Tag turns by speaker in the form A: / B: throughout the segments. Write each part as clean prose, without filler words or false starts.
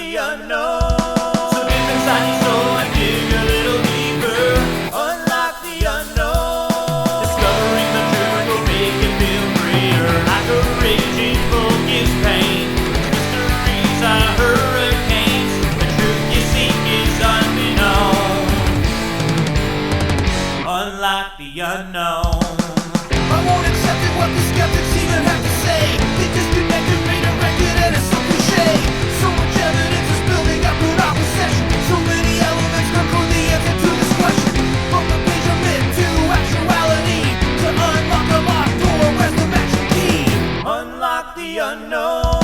A: the unknown. So dip inside your soul and dig a little deeper. Unlock the unknown. Discovering the truth will make you feel freer. Like a raging bull gives pain. Mysteries are hurricanes. The truth you seek is unbeknown. Unlock the unknown.
B: I won't accept it, what the skeptics even have to say. They disconnected, redirected, and it's so cliche. So much evidence is building up in opposition. So many elements control the answer to this question. From the page of myth to actuality, to unlock the locked door, where's the magic key?
A: Unlock the unknown.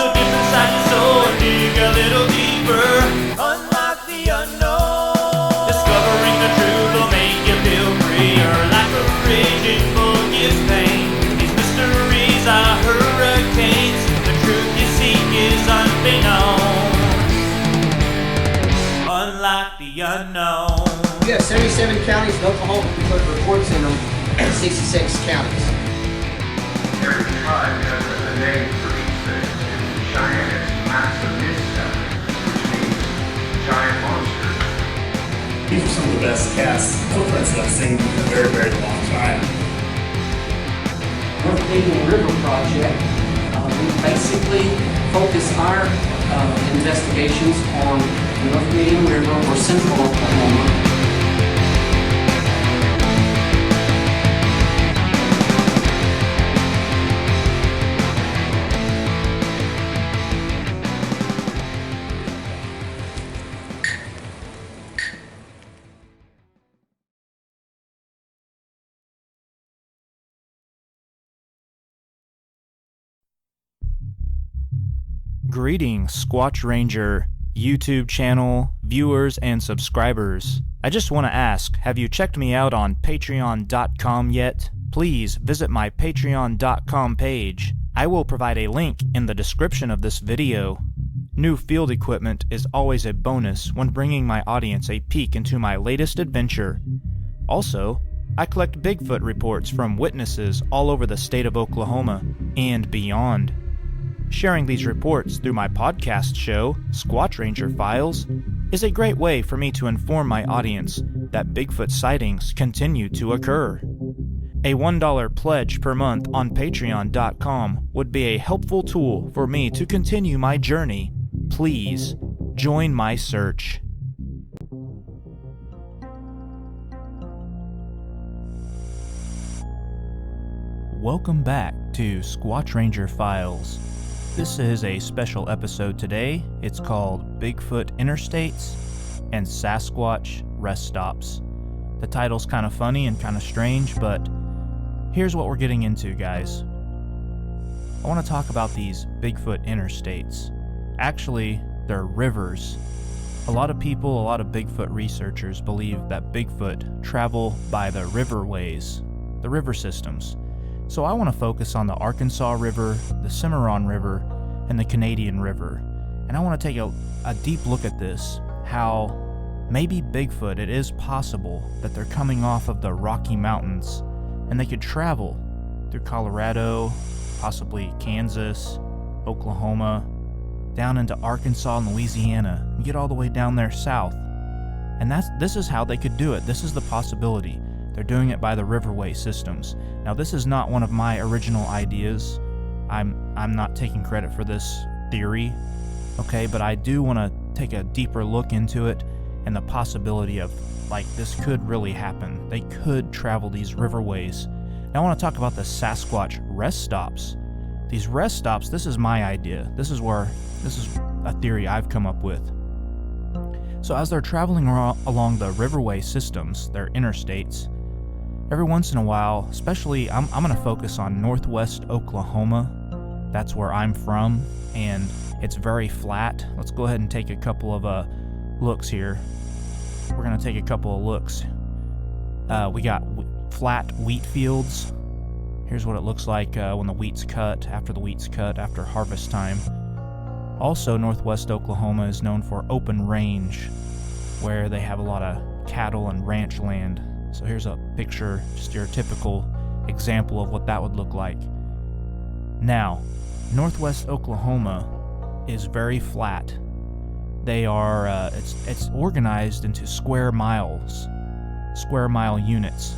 A: So dip inside your soul and dig a little deeper. Unlock the unknown. Discovering the truth will make you feel freer. Like a raging bull gives pain. These mysteries are hurricanes. The truth you seek is unbeknown. Unlock the unknown.
C: We have 77 counties in Oklahoma. We put reports in them, 66 counties.
D: Every tribe has a name for each thing. In Cheyenne, it's massive misstep, which means giant monsters.
E: These are some of the best cast footprints that I've seen in a very, very long time.
F: North Canadian River Project, we basically focus our investigations on the North Canadian River or central Oklahoma.
G: Greetings, Squatch Ranger YouTube channel, viewers, and subscribers. I just want to ask, have you checked me out on patreon.com yet? Please visit my patreon.com page. I will provide a link in the description of this video. New field equipment is always a bonus when bringing my audience a peek into my latest adventure. Also, I collect Bigfoot reports from witnesses all over the state of Oklahoma and beyond. Sharing these reports through my podcast show, Squatch Ranger Files, is a great way for me to inform my audience that Bigfoot sightings continue to occur. A $1 pledge per month on patreon.com would be a helpful tool for me to continue my journey. Please, join my search. Welcome back to Squatch Ranger Files. This is a special episode today. It's called Bigfoot Interstates and Sasquatch Rest Stops. The title's kind of funny and kind of strange, but here's what we're getting into, guys. I want to talk about these Bigfoot interstates. Actually, they're rivers. A lot of people, a lot of Bigfoot researchers believe that Bigfoot travel by the riverways, the river systems. So I want to focus on the Arkansas River, the Cimarron River, and the Canadian River. And I want to take a deep look at this, how maybe Bigfoot, it is possible that they're coming off of the Rocky Mountains and they could travel through Colorado, possibly Kansas, Oklahoma, down into Arkansas and Louisiana, and get all the way down there south. And this is how they could do it. This is the possibility. They're doing it by the riverway systems. Now, this is not one of my original ideas. I'm not taking credit for this theory, okay? But I do want to take a deeper look into it and the possibility of, like, this could really happen. They could travel these riverways. Now, I want to talk about the Sasquatch rest stops. These rest stops, this is my idea. This is a theory I've come up with. So as they're traveling along the riverway systems, their interstates, every once in a while, especially, I'm going to focus on northwest Oklahoma. That's where I'm from, and it's very flat. Let's go ahead and take a couple of looks here. We're going to take a couple of looks. We got flat wheat fields. Here's what it looks like when the wheat's cut, after harvest time. Also, northwest Oklahoma is known for open range, where they have a lot of cattle and ranch land. So here's a picture, just your typical example of what that would look like. Now, northwest Oklahoma is very flat. They are it's organized into square mile units,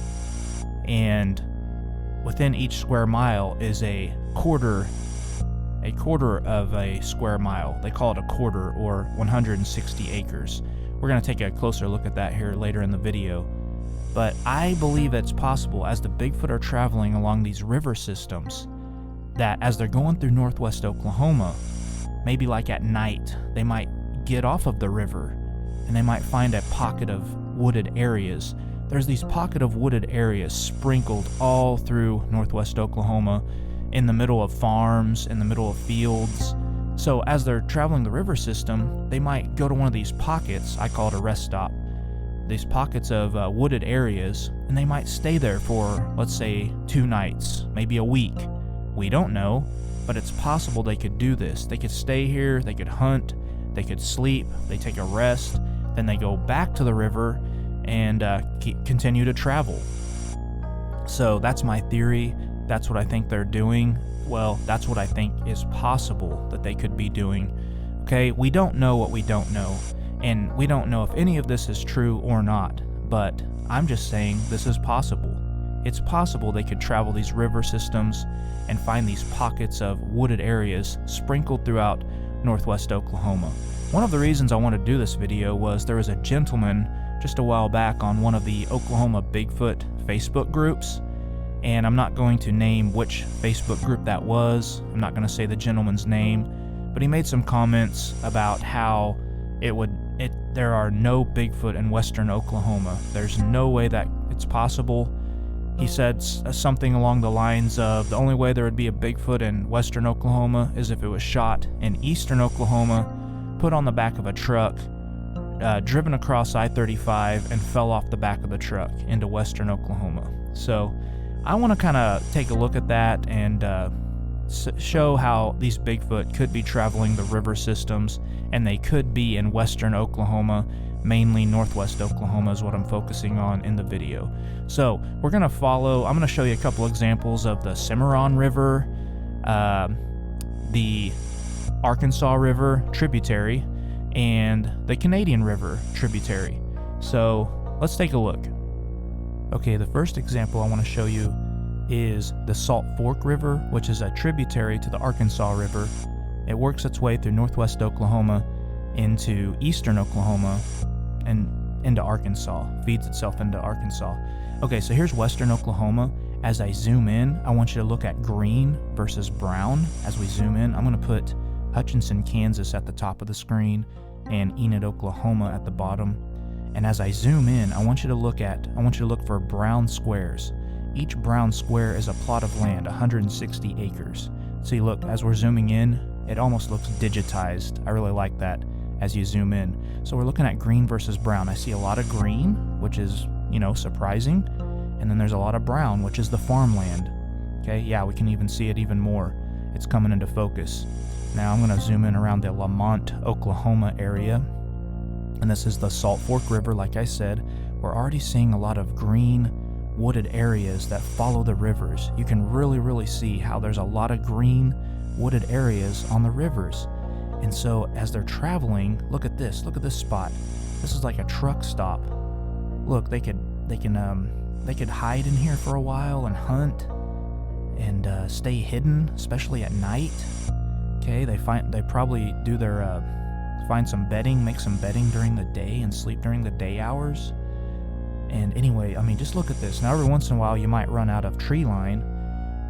G: and within each square mile is a quarter of a square mile. They call it a quarter, or 160 acres. We're going to take a closer look at that here later in the video. But I believe it's possible, as the Bigfoot are traveling along these river systems, that as they're going through northwest Oklahoma, maybe like at night, they might get off of the river and they might find a pocket of wooded areas. There's these pocket of wooded areas sprinkled all through northwest Oklahoma, in the middle of farms, in the middle of fields. So as they're traveling the river system, they might go to one of these pockets, I call it a rest stop, these pockets of wooded areas, and they might stay there for, let's say, 2 nights, maybe a week. We don't know, but it's possible they could do this. They could stay here, they could hunt, they could sleep, they take a rest, then they go back to the river and continue to travel. So that's my theory. That's what I think they're doing. Well, that's what I think is possible that they could be doing. Okay, we don't know what we don't know, and we don't know if any of this is true or not, but I'm just saying this is possible. It's possible they could travel these river systems and find these pockets of wooded areas sprinkled throughout northwest Oklahoma. One of the reasons I wanted to do this video was there was a gentleman just a while back on one of the Oklahoma Bigfoot Facebook groups, and I'm not going to name which Facebook group that was. I'm not going to say the gentleman's name, but he made some comments about how there are no Bigfoot in western Oklahoma. There's no way that it's possible. He said something along the lines of the only way there would be a Bigfoot in western Oklahoma is if it was shot in eastern Oklahoma, put on the back of a truck, driven across I-35, and fell off the back of the truck into western Oklahoma. So I want to kind of take a look at that and show how these Bigfoot could be traveling the river systems, and they could be in western Oklahoma. Mainly northwest Oklahoma is what I'm focusing on in the video. So we're going to I'm going to show you a couple examples of the Cimarron River, the Arkansas River tributary, and the Canadian River tributary. So let's take a look. Okay, the first example I want to show you is the Salt Fork River, which is a tributary to the Arkansas River. It works its way through northwest Oklahoma into eastern Oklahoma and into Arkansas, feeds itself into Arkansas. Okay, so here's western Oklahoma. As I zoom in, I want you to look at green versus brown. As we zoom in, I'm going to put Hutchinson, Kansas at the top of the screen and Enid, Oklahoma at the bottom. And as I zoom in, I want you to look for brown squares. Each brown square is a plot of land, 160 acres. See, look, as we're zooming in, it almost looks digitized. I really like that as you zoom in. So we're looking at green versus brown. I see a lot of green, which is, surprising. And then there's a lot of brown, which is the farmland. Okay, yeah, we can even see it even more. It's coming into focus. Now I'm going to zoom in around the Lamont, Oklahoma area. And this is the Salt Fork River, like I said. We're already seeing a lot of green wooded areas that follow the rivers. You can really see how there's a lot of green wooded areas on the rivers. And so as they're traveling, look at this spot. This is like a truck stop. Look, they could hide in here for a while and hunt and stay hidden, especially at night. Okay, they probably do their find some bedding, make some bedding during the day and sleep during the day hours. And anyway, just look at this. Now every once in a while you might run out of tree line,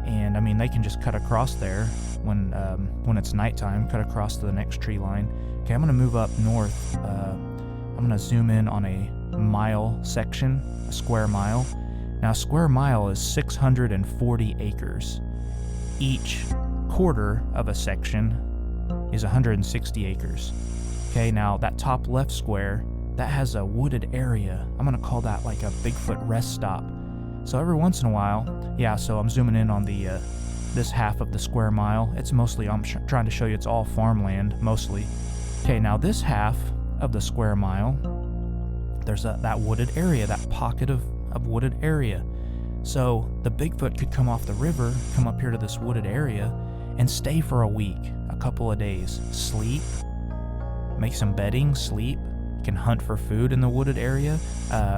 G: and they can just cut across there when it's nighttime, cut across to the next tree line. Okay, I'm going to move up north. I'm going to zoom in on a mile section, a square mile. Now a square mile is 640 acres. Each quarter of a section is 160 acres. Okay, now that top left square, that has a wooded area. I'm going to call that like a Bigfoot rest stop. So every once in a while, so I'm zooming in on the this half of the square mile. It's mostly, I'm trying to show you it's all farmland, mostly. Okay, now this half of the square mile, there's that wooded area, that pocket of wooded area. So the Bigfoot could come off the river, come up here to this wooded area, and stay for a week, a couple of days, sleep, make some bedding, sleep. You can hunt for food in the wooded area.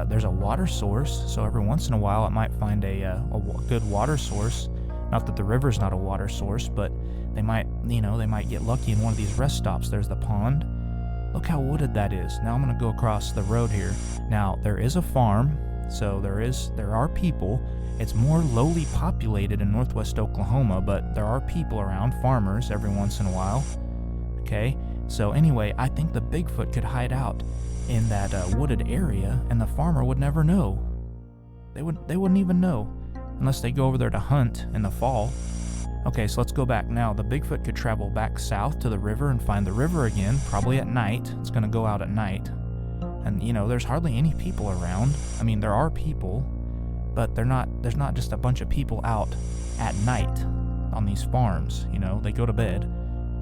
G: There's a water source, so every once in a while it might find a good water source. Not that the river's not a water source, but they might get lucky in one of these rest stops. There's the pond. Look how wooded that is. Now I'm going to go across the road here. Now, there is a farm, so there are people. It's more lowly populated in northwest Oklahoma, but there are people around, farmers, every once in a while. Okay, so anyway, I think the Bigfoot could hide out in that wooded area, and the farmer would never know. They wouldn't even know, unless they go over there to hunt in the fall. Okay, so let's go back now. The Bigfoot could travel back south to the river and find the river again, probably at night. It's going to go out at night. And, there's hardly any people around. I mean, there are people, but there's not just a bunch of people out at night on these farms. They go to bed.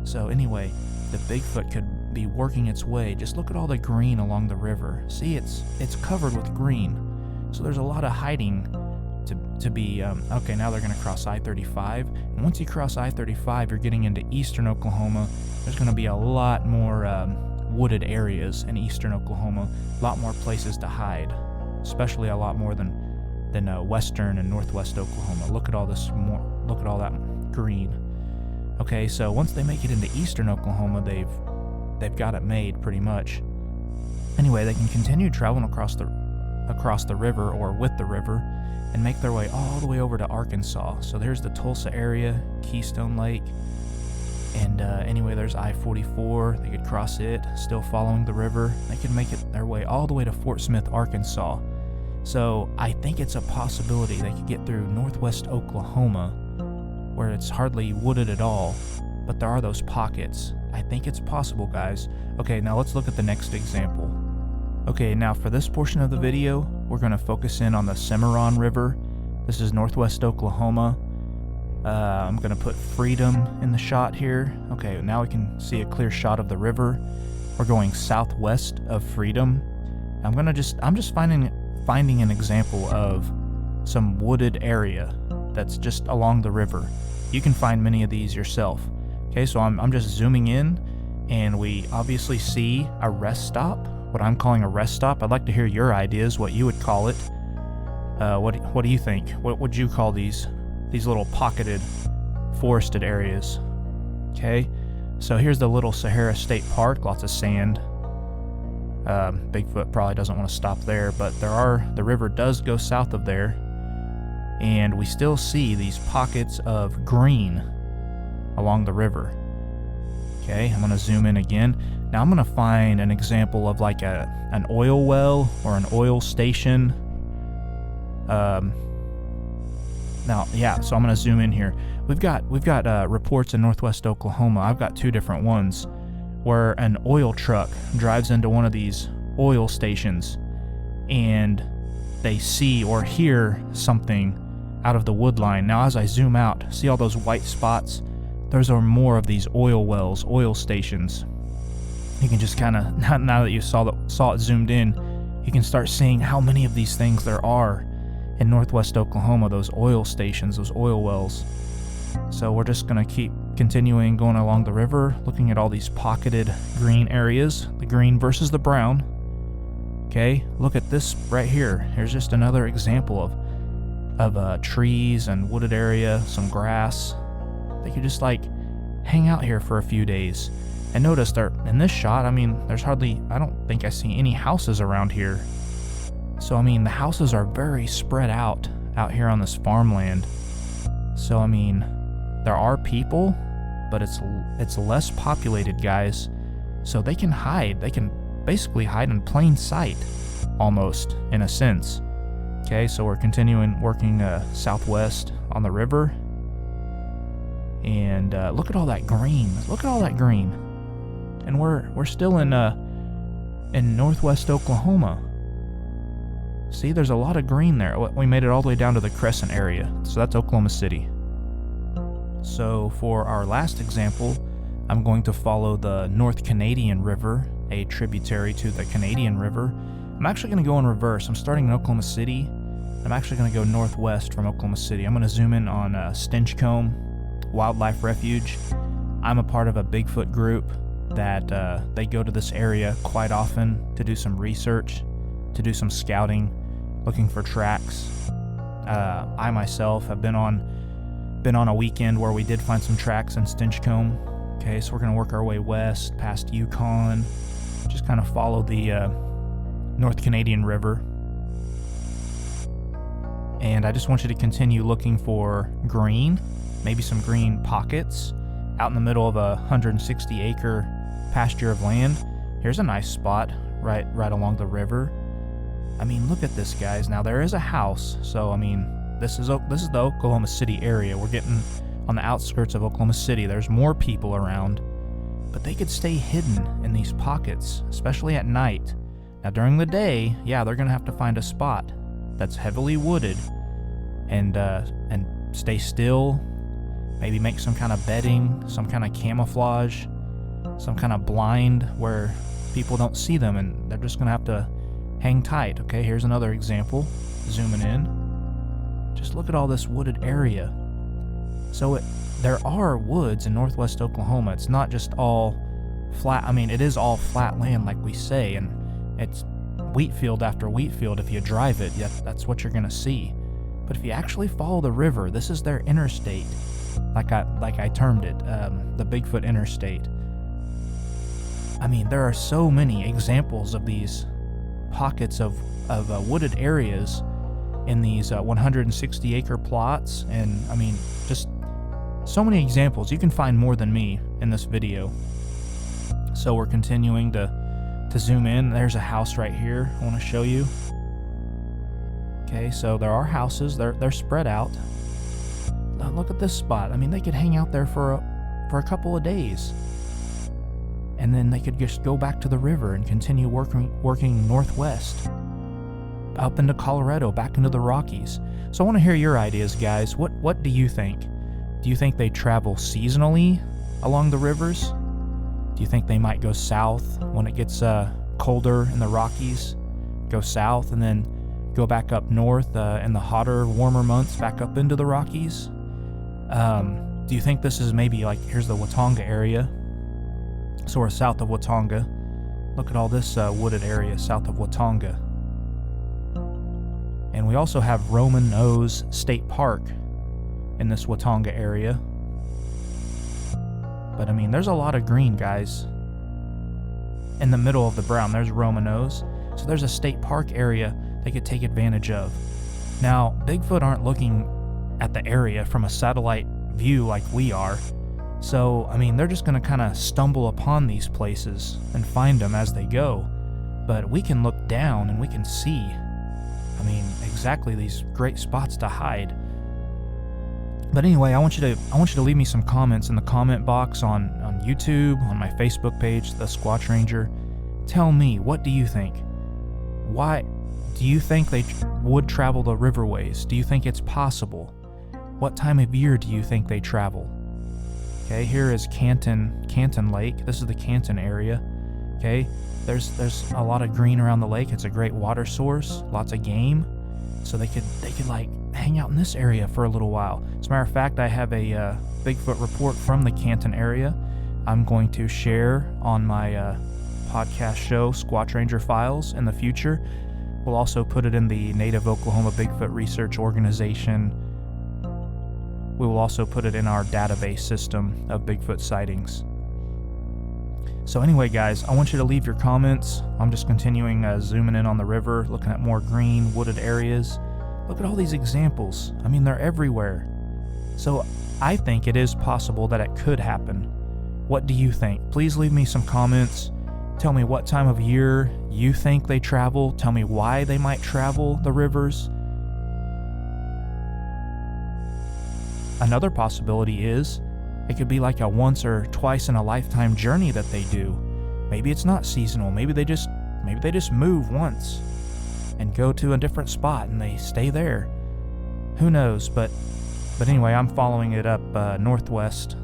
G: So anyway, the Bigfoot could be working its way. Just look at all the green along the river. See, it's covered with green. So there's a lot of hiding to be, okay, now they're going to cross I-35. And once you cross I-35, you're getting into eastern Oklahoma. There's going to be a lot more wooded areas in eastern Oklahoma. A lot more places to hide, especially a lot more than western and northwest Oklahoma. Look at all that green. Okay, so once they make it into eastern Oklahoma, they've got it made pretty much. Anyway, they can continue traveling across the river or with the river and make their way all the way over to Arkansas. So there's the Tulsa area, Keystone Lake, and anyway, there's I-44. They could cross it, still following the river. They could make it their way all the way to Fort Smith, Arkansas. So I think it's a possibility they could get through northwest Oklahoma, where it's hardly wooded at all, but there are those pockets. I think it's possible, guys. Okay, now let's look at the next example. Okay, now for this portion of the video, we're going to focus in on the Cimarron River. This is northwest Oklahoma. I'm going to put Freedom in the shot here. Okay, now we can see a clear shot of the river. We're going southwest of Freedom. I'm just finding an example of some wooded area that's just along the river. You can find many of these yourself. Okay, so I'm just zooming in, and we obviously see a rest stop. What I'm calling a rest stop. I'd like to hear your ideas, what you would call it. What do you think? What would you call these little pocketed forested areas? Okay, so here's the Little Sahara State Park, lots of sand. Bigfoot probably doesn't want to stop there, but the river does go south of there, and we still see these pockets of green along the river. Okay, I'm going to zoom in again. Now I'm going to find an example of like an oil well or an oil station. Now, yeah, so I'm going to zoom in here. We've got reports in northwest Oklahoma. I've got two different ones where an oil truck drives into one of these oil stations and they see or hear something out of the wood line. Now, as I zoom out, see all those white spots? Those are more of these oil wells, oil stations. You can just kind of, now that you saw it zoomed in, you can start seeing how many of these things there are in northwest Oklahoma, those oil stations, those oil wells. So we're just going to keep continuing going along the river, looking at all these pocketed green areas, the green versus the brown. Okay, look at this right here. Here's just another example of trees and wooded area, some grass. They could just like hang out here for a few days. And notice there in this shot, I mean, I don't think I see any houses around here. So I mean, the houses are very spread out here on this farmland. So I mean, there are people, but it's less populated, guys. So they can hide. They can basically hide in plain sight, almost, in a sense. Okay, so we're continuing working southwest on the river. And look at all that green. Look at all that green. And we're still in northwest Oklahoma. See, there's a lot of green there. We made it all the way down to the Crescent area. So that's Oklahoma City. So for our last example, I'm going to follow the North Canadian River, a tributary to the Canadian River. I'm actually going to go in reverse. I'm starting in Oklahoma City. I'm actually going to go northwest from Oklahoma City. I'm going to zoom in on Stinchcomb Wildlife Refuge. I'm a part of a Bigfoot group that they go to this area quite often to do some research, to do some scouting, looking for tracks. I myself have been on a weekend where we did find some tracks in Stinchcombe. Okay, so we're going to work our way west past Yukon, just kind of follow the North Canadian River. And I just want you to continue looking for green, maybe some green pockets out in the middle of a 160-acre pasture of land. Here's a nice spot right along the river. I mean, look at this, guys. Now, there is a house, so I mean, this is the Oklahoma City area. We're getting on the outskirts of Oklahoma City. There's more people around, but they could stay hidden in these pockets, especially at night. Now, during the day, yeah, they're gonna have to find a spot that's heavily wooded and stay still. Maybe make some kind of bedding, some kind of camouflage, some kind of blind where people don't see them, and they're just gonna have to hang tight. Okay, here's another example, zooming in. Just look at all this wooded area. So there are woods in northwest Oklahoma. It's not just all flat. I mean, it is all flat land like we say, and it's wheat field after wheat field. If you drive it, that's what you're gonna see. But if you actually follow the river, this is their interstate, like I termed it, the Bigfoot Interstate. I mean, there are so many examples of these pockets of wooded areas in these 160-acre plots, and I mean, just so many examples. You can find more than me in this video. So we're continuing to zoom in. There's a house right here I want to show you. Okay, so there are houses. They're spread out. Now look at this spot. I mean, they could hang out there for a couple of days, and then they could just go back to the river and continue working northwest up into Colorado, back into the Rockies. So I want to hear your ideas, guys. What do you think? Do you think they travel seasonally along the rivers? Do you think they might go south when it gets colder in the Rockies? Go south and then go back up north in the hotter, warmer months, back up into the Rockies? Do you think this is maybe like, here's the Watonga area. So we're south of Watonga. Look at all this wooded area south of Watonga. And we also have Roman Nose State Park in this Watonga area. But I mean, there's a lot of green, guys. In the middle of the brown, there's Roman Nose. So there's a state park area they could take advantage of. Now, Bigfoot aren't looking at the area from a satellite view like we are. So, I mean, they're just going to kind of stumble upon these places and find them as they go. But we can look down and we can see, I mean, exactly these great spots to hide. But anyway, I want you to leave me some comments in the comment box on YouTube, on my Facebook page, The Squatch Ranger. Tell me, what do you think? Why do you think they would travel the riverways? Do you think it's possible? What time of year do you think they travel? Okay, here is Canton Lake. This is the Canton area. Okay, there's a lot of green around the lake. It's a great water source, lots of game. So they could like hang out in this area for a little while. As a matter of fact, I have a Bigfoot report from the Canton area I'm going to share on my podcast show, Squatch Ranger Files, in the future. We'll also put it in the Native Oklahoma Bigfoot Research Organization. We will also put it in our database system of Bigfoot sightings. So anyway, guys, I want you to leave your comments. I'm just continuing zooming in on the river, looking at more green, wooded areas. Look at all these examples. I mean, they're everywhere. So I think it is possible that it could happen. What do you think? Please leave me some comments. Tell me what time of year you think they travel. Tell me why they might travel the rivers. Another possibility is it could be like a once or twice in a lifetime journey that they do. Maybe it's not seasonal. Maybe they just move once and go to a different spot and they stay there. Who knows? But anyway, I'm following it up northwest,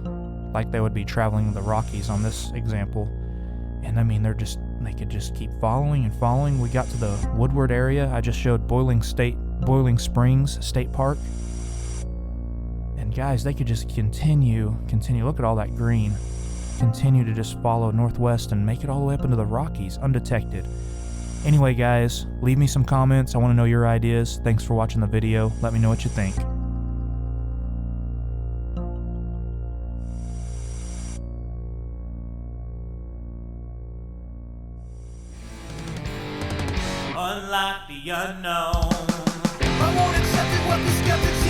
G: like they would be traveling the Rockies on this example. And I mean, they could just keep following and following. We got to the Woodward area. I just showed Boiling Springs State Park. And guys, they could just continue. Look at all that green. continue to just follow northwest and make it all the way up into the Rockies undetected. Anyway, guys, leave me some comments. I want to know your ideas. Thanks for watching the video. Let me know what you think.
A: Unlike the unknown.
B: I won't accept it what the skeptics